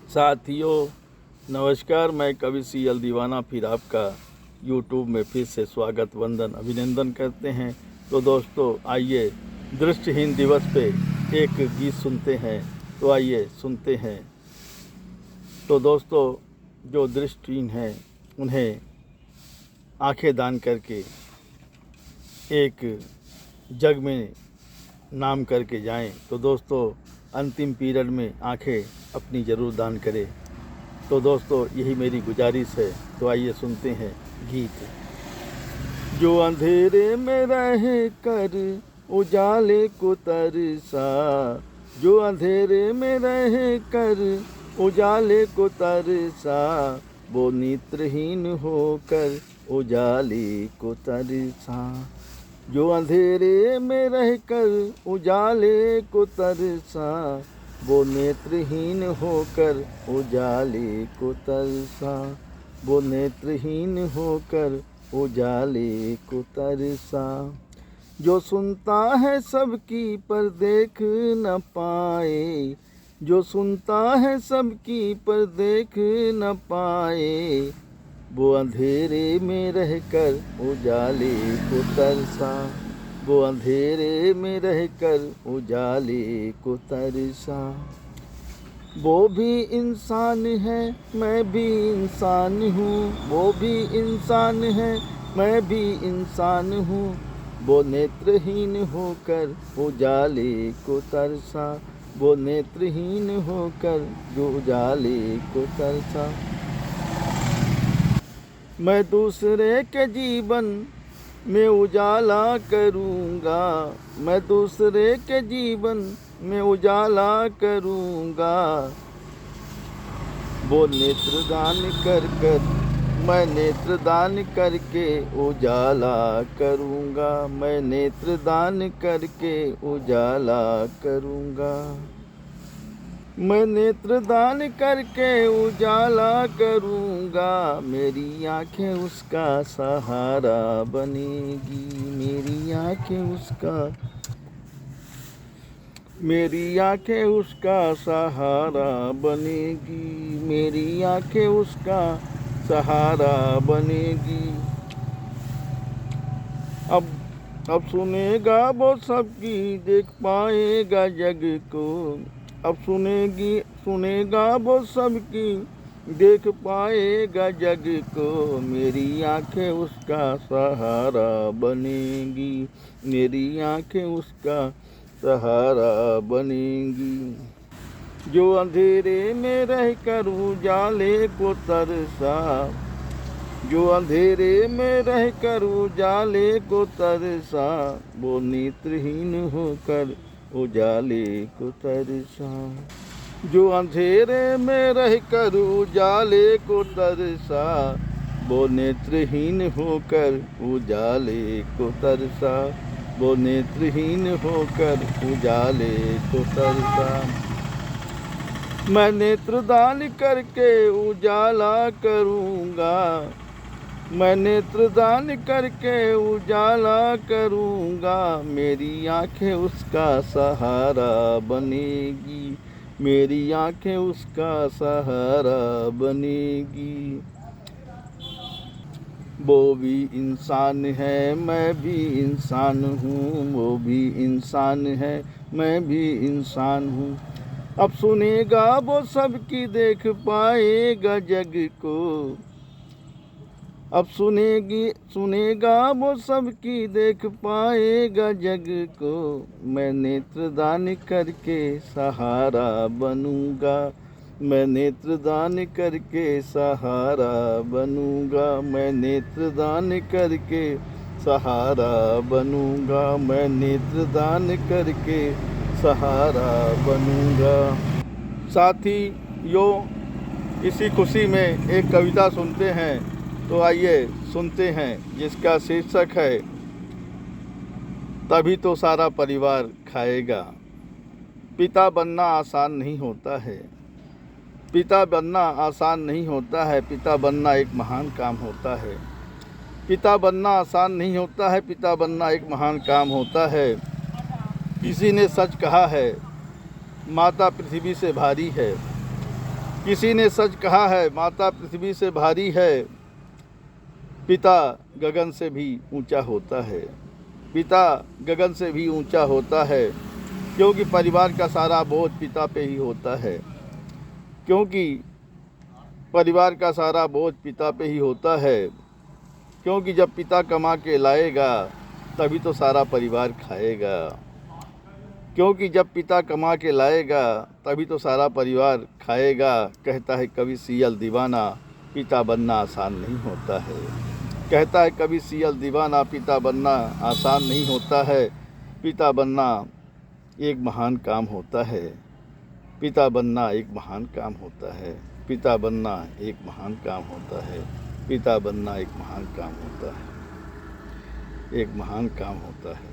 साथियों नमस्कार। मैं कवि सीएल दीवाना फिर आपका यूट्यूब में फिर से स्वागत वंदन अभिनंदन करते हैं। तो दोस्तों आइए दृष्टिहीन दिवस पे एक गीत सुनते हैं। तो आइए सुनते हैं। तो दोस्तों जो दृष्टिहीन हैं उन्हें आंखें दान करके एक जग में नाम करके जाएं। तो दोस्तों अंतिम पीरियड में आंखें अपनी ज़रूर दान करें। तो दोस्तों यही मेरी गुजारिश है। तो आइए सुनते हैं गीत। जो अंधेरे में रह कर उजाले को तरसा, जो अंधेरे में रह कर उजाले को तरसा, वो नेत्रहीन होकर उजाले को तरसा। जो अंधेरे में रहकर उजाले को तरसा, वो नेत्रहीन होकर उजाले को तरसा, वो नेत्रहीन होकर उजाले को तरसा। जो सुनता है सबकी पर देख न पाए, जो सुनता है सबकी पर देख न पाए, वो अंधेरे में रहकर उजाले को तरसा, वो अंधेरे में रहकर उजाले को तरसा। वो भी इंसान है मैं भी इंसान हूँ, वो भी इंसान है मैं भी इंसान हूँ, वो नेत्रहीन होकर उजाले को तरसा, वो नेत्रहीन होकर जो उजाले को तरसा। मैं दूसरे के जीवन में उजाला करूँगा, मैं दूसरे के जीवन में उजाला करूँगा, वो नेत्रदान कर कर मैं नेत्रदान करके उजाला करूँगा, मैं नेत्रदान करके उजाला करूँगा। मैं नेत्रदान करके उजाला करूँगा, मेरी आँखें उसका सहारा बनेगी, मेरी आँखें उसका, मेरी आँखें उसका सहारा बनेगी, मेरी आँखें उसका सहारा बनेगी। अब सुनेगा वो सबकी, देख पाएगा जग को, अब सुनेगा वो सबकी, देख पाएगा जग को, मेरी आँखें उसका सहारा बनेगी, मेरी आँखें उसका सहारा बनेगी। जो अंधेरे में रहकर उजाले को तरसा, जो अंधेरे में रहकर उजाले को तरसा, वो नेत्रहीन होकर उजाले को तरसा। जो अंधेरे में रहकर उजाले को तरसा, वो नेत्रहीन होकर उजाले को तरसा, वो नेत्रहीन होकर उजाले को तरसा। मैं नेत्रदान करके उजाला करूँगा, मैं नेत्रदान करके उजाला करूँगा, मेरी आँखें उसका सहारा बनेगी, मेरी आँखें उसका सहारा बनेगी। वो भी इंसान है मैं भी इंसान हूँ, वो भी इंसान है मैं भी इंसान हूँ। अब सुनेगा वो सबकी, देख पाएगा जग को, अब सुनेगा वो सबकी, देख पाएगा जग को, मैं नेत्रदान करके सहारा बनूंगा, मैं नेत्रदान करके सहारा बनूंगा, मैं नेत्रदान करके सहारा बनूंगा, मैं नेत्रदान करके सहारा बनूंगा। साथियों इसी खुशी में एक कविता सुनते हैं। तो आइए सुनते हैं, जिसका शीर्षक है तभी तो सारा परिवार खाएगा। पिता बनना आसान नहीं होता है, पिता बनना आसान नहीं होता है, पिता बनना एक महान काम होता है। पिता बनना आसान नहीं होता है, पिता बनना एक महान काम होता है। किसी ने सच कहा है, माता पृथ्वी से भारी है, किसी ने सच कहा है, माता पृथ्वी से भारी है, पिता गगन से भी ऊंचा होता है। पिता गगन से भी ऊंचा होता है, क्योंकि परिवार का सारा बोझ पिता पे ही होता है। क्योंकि परिवार का सारा बोझ पिता पे ही होता है। क्योंकि जब पिता कमा के लाएगा तभी तो सारा परिवार खाएगा। क्योंकि जब पिता कमा के लाएगा तभी तो सारा परिवार खाएगा। कहता है कवि सियल दीवाना, पिता बनना आसान नहीं होता है। कहता है कवि सियल दीवाना, पिता बनना आसान नहीं होता है। पिता बनना एक महान काम होता है। पिता बनना एक महान काम होता है। पिता बनना एक महान काम होता है। पिता बनना एक महान काम होता है। एक महान काम होता है।